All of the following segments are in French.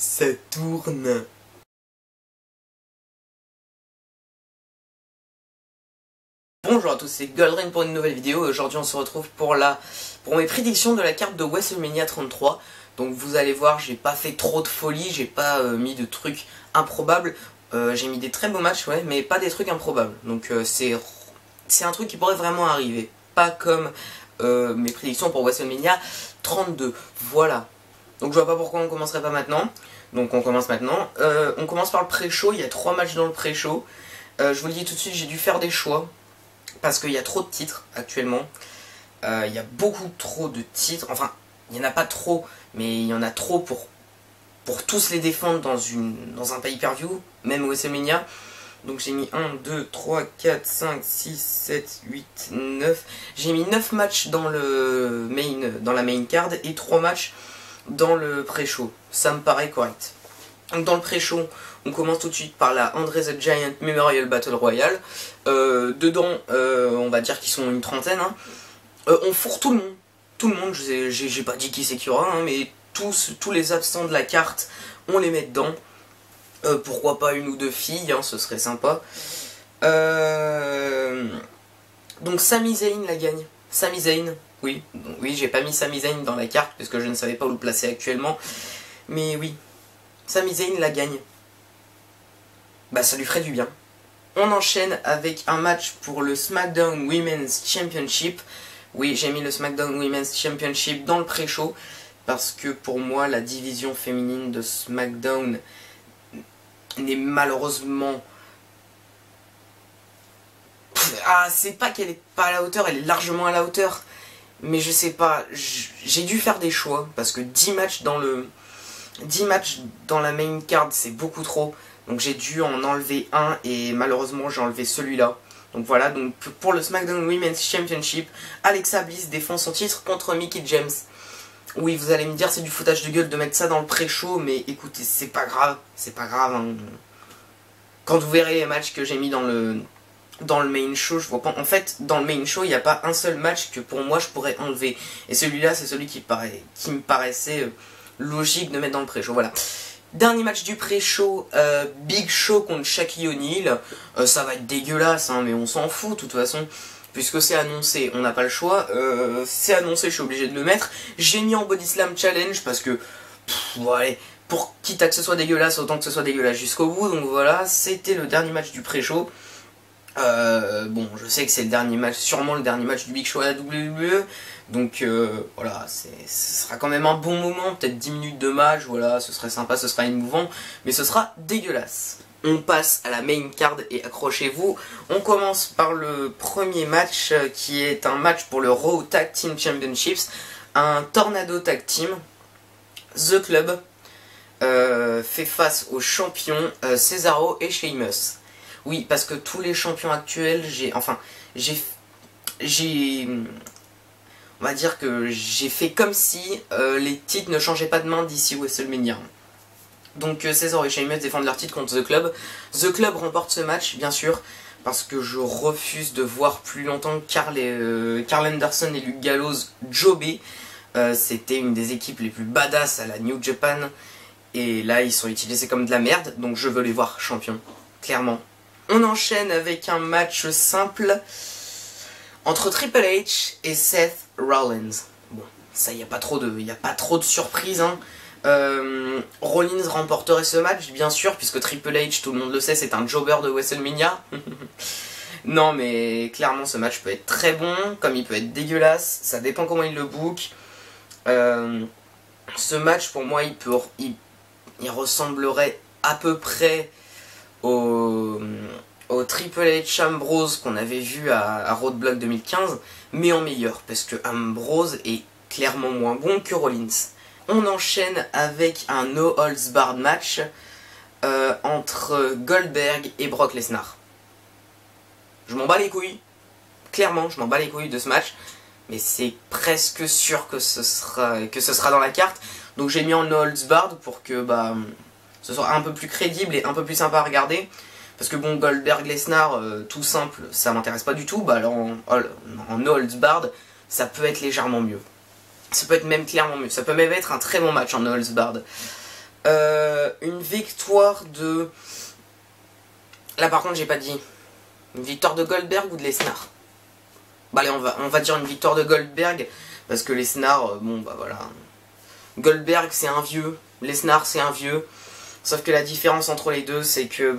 Ça tourne. Bonjour à tous, c'est Goldring pour une nouvelle vidéo. Aujourd'hui on se retrouve pour mes prédictions de la carte de WrestleMania 33. Donc vous allez voir, j'ai pas fait trop de folie, j'ai pas mis de trucs improbables. J'ai mis des très beaux matchs, ouais, mais pas des trucs improbables. Donc c'est un truc qui pourrait vraiment arriver. Pas comme mes prédictions pour WrestleMania 32. Voilà. Donc je vois pas pourquoi on commencerait pas maintenant. Donc on commence maintenant. On commence par le pré-show, il y a 3 matchs dans le pré-show. Je vous le dis tout de suite, j'ai dû faire des choix. Parce qu'il y a trop de titres actuellement. Il y a beaucoup trop de titres. Enfin, il n'y en a pas trop, mais il y en a trop pour tous les défendre dans un pay-per-view, même au WrestleMania. Donc j'ai mis 1, 2, 3, 4, 5, 6, 7, 8, 9. J'ai mis 9 matchs dans la main card et 3 matchs dans le pré-show. Ça me paraît correct. Donc dans le pré-show, on commence tout de suite par la Andre the Giant Memorial Battle Royale. Dedans, on va dire qu'ils sont une trentaine. Hein. On fourre tout le monde. Tout le monde, j'ai pas dit qui c'est qu'il y aura, hein, mais tous les absents de la carte, on les met dedans. Pourquoi pas une ou deux filles, hein, ce serait sympa. Donc Sami Zayn la gagne. Sami Zayn, oui. Donc, oui, j'ai pas mis Sami Zayn dans la carte, parce que je ne savais pas où le placer actuellement. Mais oui, Sami Zayn la gagne. Bah ça lui ferait du bien. On enchaîne avec un match pour le SmackDown Women's Championship. Oui, j'ai mis le SmackDown Women's Championship dans le pré-show. Parce que pour moi, la division féminine de SmackDown n'est malheureusement... Ah, c'est pas qu'elle est pas à la hauteur, elle est largement à la hauteur. Mais je sais pas, j'ai dû faire des choix. Parce que 10 matchs dans la main card, c'est beaucoup trop. Donc j'ai dû en enlever un et malheureusement j'ai enlevé celui-là. Donc voilà, donc pour le SmackDown Women's Championship, Alexa Bliss défend son titre contre Mickie James. Oui, vous allez me dire c'est du foutage de gueule de mettre ça dans le pré-show, mais écoutez, c'est pas grave, hein. Quand vous verrez les matchs que j'ai mis dans le main show, je vois pas. En fait, dans le main show, il n'y a pas un seul match que pour moi je pourrais enlever. Et celui-là, c'est celui qui me paraissait logique de mettre dans le pré-show. Voilà. Dernier match du pré-show, Big Show contre Shaquille O'Neal. Ça va être dégueulasse, hein, mais on s'en fout de toute façon. Puisque c'est annoncé, on n'a pas le choix. C'est annoncé, je suis obligé de le mettre. J'ai mis en Body Slam Challenge parce que, bon, allez, pour quitte à que ce soit dégueulasse, autant que ce soit dégueulasse jusqu'au bout. Donc voilà, c'était le dernier match du pré-show. Bon, je sais que c'est le dernier match, sûrement le dernier match du Big Show à la WWE. Donc voilà, ce sera quand même un bon moment, peut-être 10 minutes de match, voilà, ce serait sympa, ce sera émouvant, mais ce sera dégueulasse. On passe à la main card et accrochez-vous. On commence par le premier match qui est un match pour le Raw Tag Team Championships, un Tornado Tag Team. The Club fait face aux champions Cesaro et Sheamus. Oui, parce que tous les champions actuels, on va dire que j'ai fait comme si les titres ne changeaient pas de main d'ici WrestleMania. Donc Cesaro et Sheamus défendent leur titre contre The Club. The Club remporte ce match, bien sûr, parce que je refuse de voir plus longtemps Carl Anderson et Luke Gallows jobber. C'était une des équipes les plus badass à la New Japan. Et là, ils sont utilisés comme de la merde, donc je veux les voir champions, clairement. On enchaîne avec un match simple entre Triple H et Seth Rollins. Bon, ça, il n'y a pas trop de surprises, hein. Rollins remporterait ce match, bien sûr, puisque Triple H, tout le monde le sait, c'est un jobber de WrestleMania. Non, mais clairement, ce match peut être très bon, comme il peut être dégueulasse. Ça dépend comment il le book. Ce match, pour moi, il ressemblerait à peu près au Triple H Ambrose qu'on avait vu à Roadblock 2015, mais en meilleur, parce que Ambrose est clairement moins bon que Rollins. On enchaîne avec un No Holds Barred match entre Goldberg et Brock Lesnar. Je m'en bats les couilles, clairement, je m'en bats les couilles de ce match, mais c'est presque sûr que ce sera dans la carte. Donc j'ai mis en No Holds Barred pour que ce soit un peu plus crédible et un peu plus sympa à regarder. Parce que bon, Goldberg-Lesnar, tout simple, ça m'intéresse pas du tout. Bah alors en No Holds Barred, ça peut être légèrement mieux. Ça peut être même clairement mieux. Ça peut même être un très bon match en No Holds Barred. Une victoire de... Là par contre j'ai pas dit. Une victoire de Goldberg ou de Lesnar? Bah allez, on va dire une victoire de Goldberg, parce que Lesnar, bon bah voilà. Goldberg c'est un vieux, Lesnar c'est un vieux. Sauf que la différence entre les deux, c'est que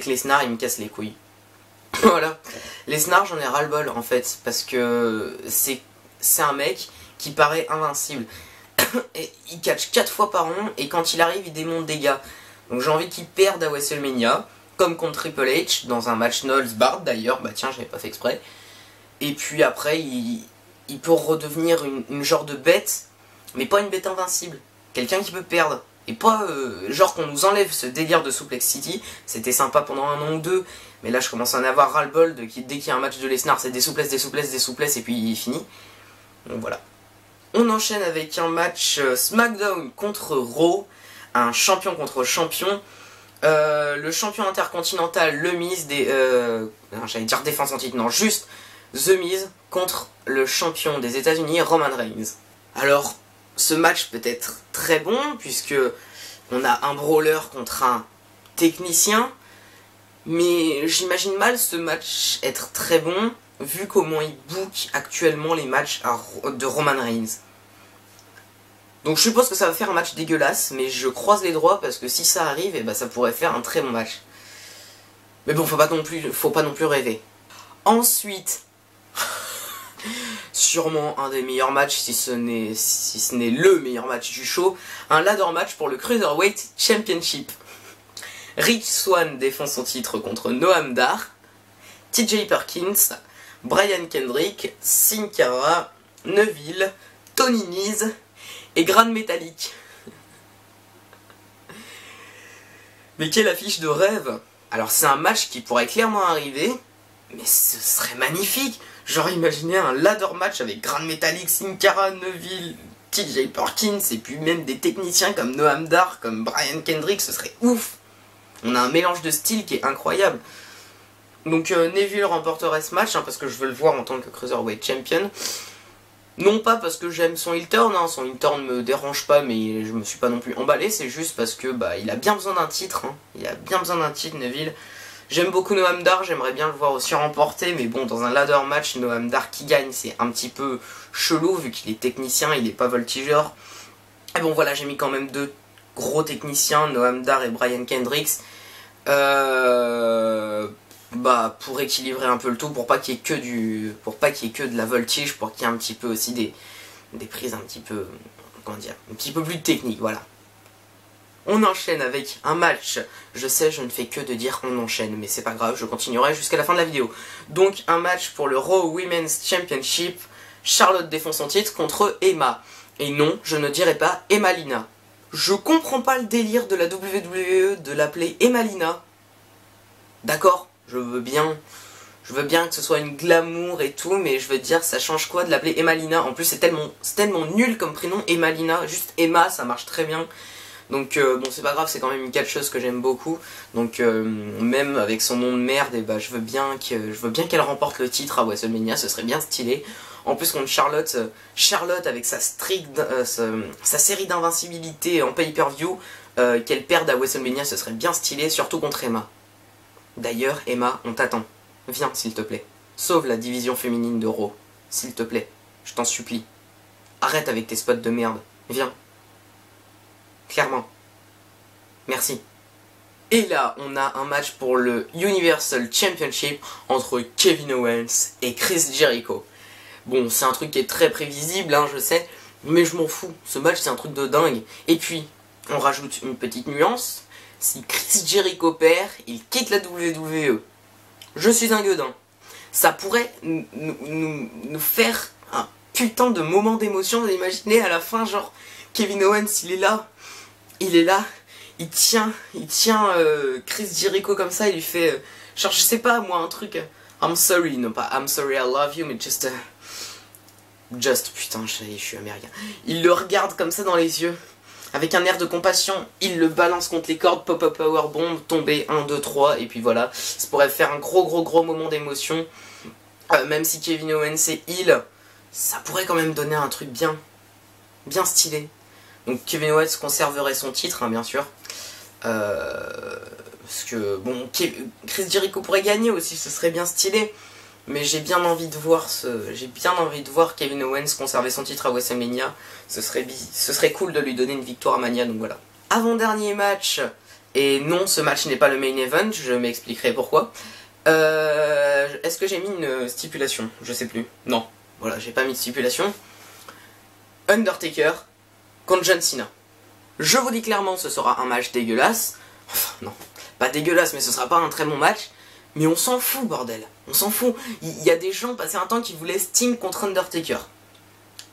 Lesnar il me casse les couilles. Voilà. Lesnar, j'en ai ras-le-bol en fait, parce que c'est un mec qui paraît invincible. Et il catch 4 fois par an, et quand il arrive, il démonte des gars. Donc j'ai envie qu'il perde à WrestleMania, comme contre Triple H, dans un match Knowles Bart d'ailleurs, bah tiens, j'avais pas fait exprès. Et puis après, il peut redevenir une genre de bête, mais pas une bête invincible. Quelqu'un qui peut perdre. Et pas genre qu'on nous enlève ce délire de Suplex City. C'était sympa pendant un an ou deux, mais là je commence à en avoir ras-le-bol dès qu'il y a un match de Lesnar, c'est des souplesses, des souplesses, des souplesses, et puis il finit. Donc voilà. On enchaîne avec un match SmackDown contre Raw, un champion contre champion. Le champion intercontinental, le Miz, j'allais dire défense en titre, non, juste The Miz contre le champion des États-Unis, Roman Reigns. Alors, ce match peut être très bon, puisque on a un brawler contre un technicien, mais j'imagine mal ce match être très bon, vu comment il book actuellement les matchs de Roman Reigns. Donc je suppose que ça va faire un match dégueulasse, mais je croise les doigts parce que si ça arrive, et ça pourrait faire un très bon match. Mais bon, faut pas non plus rêver. Ensuite, sûrement un des meilleurs matchs, si ce n'est le meilleur match du show, un ladder match pour le Cruiserweight Championship. Rich Swann défend son titre contre Noam Dar, TJ Perkins, Brian Kendrick, Sin Cara, Neville, Tony Nese et Gran Metalik. Mais quelle affiche de rêve! Alors c'est un match qui pourrait clairement arriver, mais ce serait magnifique! Genre imaginez un ladder match avec Gran Metalik, Sin Cara, Neville, TJ Perkins, et puis même des techniciens comme Noam Dar, comme Brian Kendrick, ce serait ouf! On a un mélange de styles qui est incroyable. Donc Neville remporterait ce match, parce que je veux le voir en tant que Cruiserweight Champion. Non pas parce que j'aime son heel turn, son heel turn me dérange pas, mais je me suis pas non plus emballé, c'est juste parce que il a bien besoin d'un titre, il a bien besoin d'un titre, Neville. J'aime beaucoup Noam Dar, j'aimerais bien le voir aussi remporter, mais bon, dans un ladder match, Noam Dar qui gagne, c'est un petit peu chelou, vu qu'il est technicien, il est pas voltigeur. Et bon voilà, j'ai mis quand même deux gros techniciens, Noam Dar et Brian Kendricks, pour équilibrer un peu le tout, pour pas qu'il y ait que de la voltige, pour qu'il y ait un petit peu aussi des prises un petit peu, comment dire, un petit peu plus techniques, voilà. On enchaîne avec un match, je sais, je ne fais que de dire on enchaîne, mais c'est pas grave, je continuerai jusqu'à la fin de la vidéo. Donc un match pour le Raw Women's Championship, Charlotte défend son titre contre Emma. Et non, je ne dirai pas Emmalina. Je comprends pas le délire de la WWE de l'appeler Emmalina. D'accord, je veux bien que ce soit une glamour et tout, mais je veux dire, ça change quoi de l'appeler Emmalina? En plus, c'est tellement nul comme prénom, Emmalina. Juste Emma, ça marche très bien. Donc bon, c'est pas grave, c'est quand même une catcheuse que j'aime beaucoup. Donc même avec son nom de merde, je veux bien qu'elle remporte le titre à WrestleMania, ce serait bien stylé. En plus contre Charlotte, avec sa série d'invincibilité en pay-per-view, qu'elle perde à WrestleMania, ce serait bien stylé, surtout contre Emma. D'ailleurs, Emma, on t'attend. Viens, s'il te plaît. Sauve la division féminine de Raw. S'il te plaît. Je t'en supplie. Arrête avec tes spots de merde. Viens. Clairement. Merci. Et là, on a un match pour le Universal Championship entre Kevin Owens et Chris Jericho. Bon, c'est un truc qui est très prévisible, je sais, mais je m'en fous. Ce match, c'est un truc de dingue. Et puis, on rajoute une petite nuance. Si Chris Jericho perd, il quitte la WWE. Je suis un gueudin. Ça pourrait nous faire un putain de moment d'émotion. Vous imaginez à la fin, genre, Kevin Owens, il est là, il tient Chris Jericho comme ça, il lui fait, genre, je sais pas, moi, un truc, I'm sorry, non pas I'm sorry, I love you, mais just, putain, je suis américain. Il le regarde comme ça dans les yeux, avec un air de compassion, il le balance contre les cordes, pop-up powerbomb, tomber 1, 2, 3, et puis voilà. Ça pourrait faire un gros moment d'émotion. Même si Kevin Owens est heel, ça pourrait quand même donner un truc bien stylé. Donc Kevin Owens conserverait son titre, hein, bien sûr. Parce que, bon, Chris Jericho pourrait gagner aussi, ce serait bien stylé. Mais j'ai bien envie de voir Kevin Owens conserver son titre à WrestleMania. Ce serait cool de lui donner une victoire à Mania, donc voilà. Avant-dernier match, et non, ce match n'est pas le main event, je m'expliquerai pourquoi. Est-ce que j'ai mis une stipulation? Je sais plus. Non, voilà, j'ai pas mis de stipulation. Undertaker contre John Cena. Je vous dis clairement, ce sera un match dégueulasse. Enfin, non, pas dégueulasse, mais ce sera pas un très bon match. Mais on s'en fout, bordel. On s'en fout. Il y a des gens passé un temps qui voulaient Sting contre Undertaker.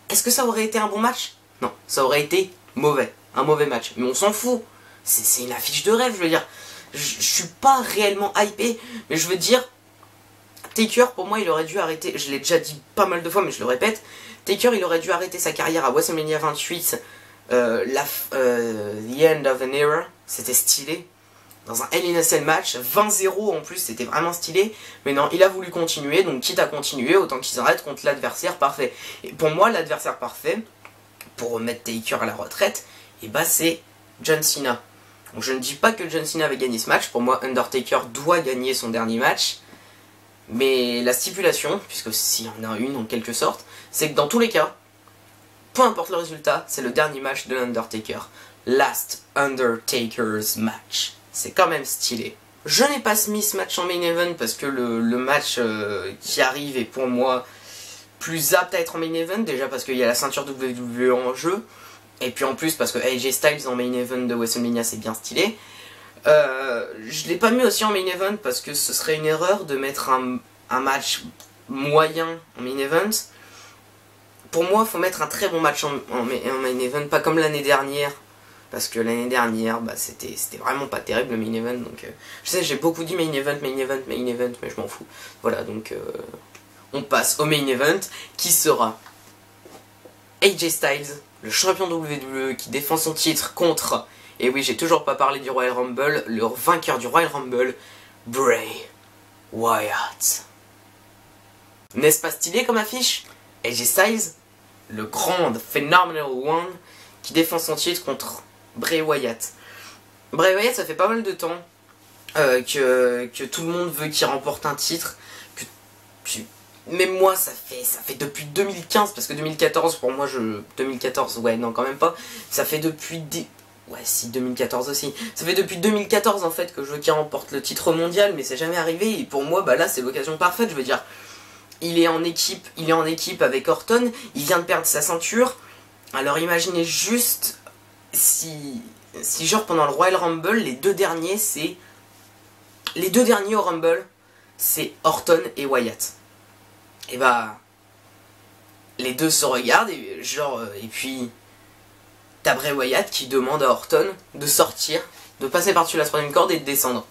Est-ce que ça aurait été un bon match? Non, ça aurait été mauvais. Un mauvais match. Mais on s'en fout. C'est une affiche de rêve, je veux dire. Je suis pas réellement hypé, mais je veux dire, Taker, pour moi, il aurait dû arrêter, je l'ai déjà dit pas mal de fois, mais je le répète, Taker, il aurait dû arrêter sa carrière à WrestleMania 28, The End of an Era, c'était stylé, dans un Hell in a Cell match, 20-0 en plus, c'était vraiment stylé, mais non, il a voulu continuer, donc quitte à continuer, autant qu'il s'arrête contre l'adversaire parfait. Et pour moi, l'adversaire parfait, pour remettre Taker à la retraite, et bah c'est John Cena. Donc je ne dis pas que John Cena avait gagné ce match, pour moi Undertaker doit gagner son dernier match, mais la stipulation, puisque s'il y en a une en quelque sorte, c'est que dans tous les cas, peu importe le résultat, c'est le dernier match de l'Undertaker. Last Undertaker's match. C'est quand même stylé. Je n'ai pas mis ce match en main event parce que le match qui arrive est pour moi plus apte à être en main event, déjà parce qu'il y a la ceinture WWE en jeu, et puis en plus parce que AJ Styles en main event de WrestleMania c'est bien stylé. Je l'ai pas mis aussi en main event parce que ce serait une erreur de mettre un match moyen en main event. Pour moi, il faut mettre un très bon match en main event, pas comme l'année dernière. Parce que l'année dernière, bah, c'était vraiment pas terrible le main event. Donc, je sais, j'ai beaucoup dit main event, mais je m'en fous. Voilà, donc on passe au main event qui sera AJ Styles, le champion WWE qui défend son titre contre, et oui, j'ai toujours pas parlé du Royal Rumble, le vainqueur du Royal Rumble, Bray Wyatt. N'est-ce pas stylé comme affiche? AJ Styles, le grand, the phenomenal one, qui défend son titre contre Bray Wyatt. Bray Wyatt, ça fait pas mal de temps que tout le monde veut qu'il remporte un titre. Même moi, ça fait depuis 2015, parce que 2014, pour moi, 2014, ouais, non, quand même pas. Ça fait depuis... Ouais, si, 2014 aussi. Ça fait depuis 2014, en fait, que je veux qu'il remporte le titre mondial, mais c'est jamais arrivé. Et pour moi, bah là, c'est l'occasion parfaite, je veux dire. Il est en équipe avec Orton, il vient de perdre sa ceinture. Alors imaginez juste si genre pendant le Royal Rumble, les deux derniers au Rumble, c'est Orton et Wyatt. Et bah les deux se regardent et genre et puis t'as Bray Wyatt qui demande à Orton de sortir, de passer par-dessus la troisième corde et de descendre.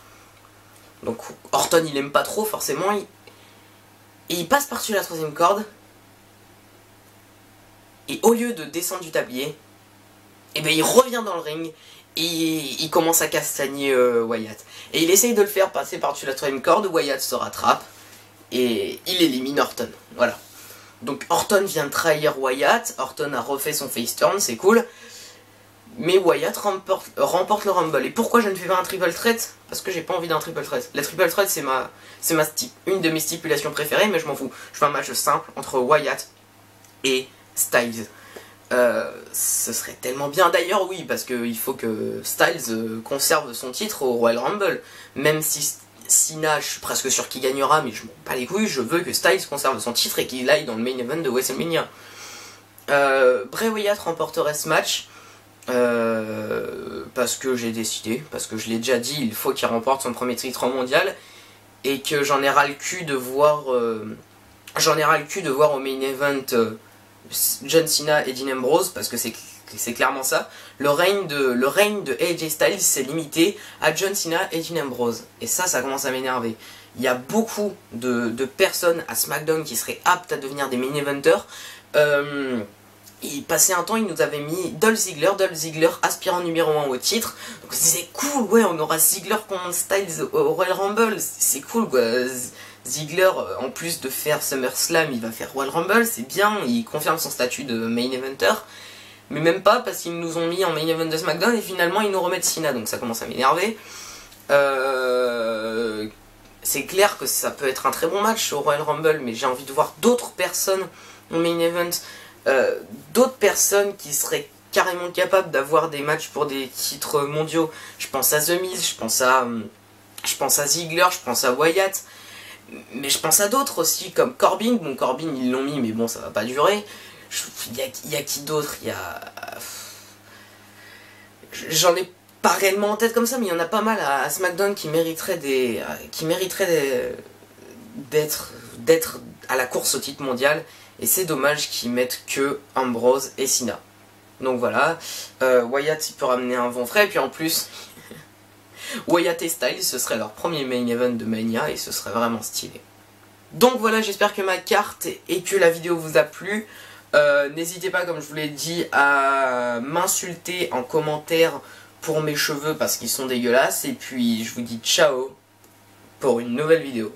Donc Orton il aime pas trop forcément, et il passe par-dessus la troisième corde. Et au lieu de descendre du tablier, et ben il revient dans le ring et il commence à castagner Wyatt. Et il essaye de le faire passer par-dessus la troisième corde, Wyatt se rattrape et il élimine Orton. Voilà. Donc Orton vient de trahir Wyatt, Orton a refait son face turn, c'est cool. Mais Wyatt remporte le Rumble. Et pourquoi je ne fais pas un triple threat? Parce que j'ai pas envie d'un triple threat. La triple threat c'est une de mes stipulations préférées, mais je m'en fous. Je fais un match simple entre Wyatt et Styles. Ce serait tellement bien. D'ailleurs oui, parce qu'il faut que Styles conserve son titre au Royal Rumble. Même si Cena, je suis presque sûr qu'il gagnera, mais je m'en bats les couilles, je veux que Styles conserve son titre et qu'il aille dans le main event de WrestleMania. Bray Wyatt remporterait ce match. Parce que j'ai décidé, parce que je l'ai déjà dit, il faut qu'il remporte son premier titre mondial et que j'en ai ras le cul de voir au main event John Cena et Dean Ambrose, parce que c'est clairement ça. Le règne de AJ Styles s'est limité à John Cena et Dean Ambrose, et ça commence à m'énerver. Il y a beaucoup de personnes à SmackDown qui seraient aptes à devenir des main eventers. Il passait un temps, il nous avait mis Dolph Ziggler, aspirant numéro 1 au titre. Donc c'est cool, ouais, on aura Ziggler contre Styles au Royal Rumble, c'est cool quoi. Ziggler, en plus de faire SummerSlam, il va faire Royal Rumble, c'est bien, il confirme son statut de main eventer. Mais même pas, parce qu'ils nous ont mis en main event de SmackDown et finalement ils nous remettent Cena, donc ça commence à m'énerver. C'est clair que ça peut être un très bon match au Royal Rumble, mais j'ai envie de voir d'autres personnes en main event, d'autres personnes qui seraient carrément capables d'avoir des matchs pour des titres mondiaux. Je pense à The Miz, je pense à Ziggler, je pense à Wyatt, mais je pense à d'autres aussi, comme Corbin. Bon, Corbin ils l'ont mis, mais bon, ça va pas durer. Il y a qui d'autre? J'en ai pas réellement en tête comme ça, mais il y en a pas mal à SmackDown qui mériteraient d'être à la course au titre mondial. Et c'est dommage qu'ils mettent que Ambrose et Cena. Donc voilà, Wyatt il peut ramener un vent frais, et puis en plus, Wyatt et Styles, ce serait leur premier main event de Mania, et ce serait vraiment stylé. Donc voilà, j'espère que ma carte et que la vidéo vous a plu. N'hésitez pas, comme je vous l'ai dit, à m'insulter en commentaire pour mes cheveux parce qu'ils sont dégueulasses. Et puis je vous dis ciao pour une nouvelle vidéo.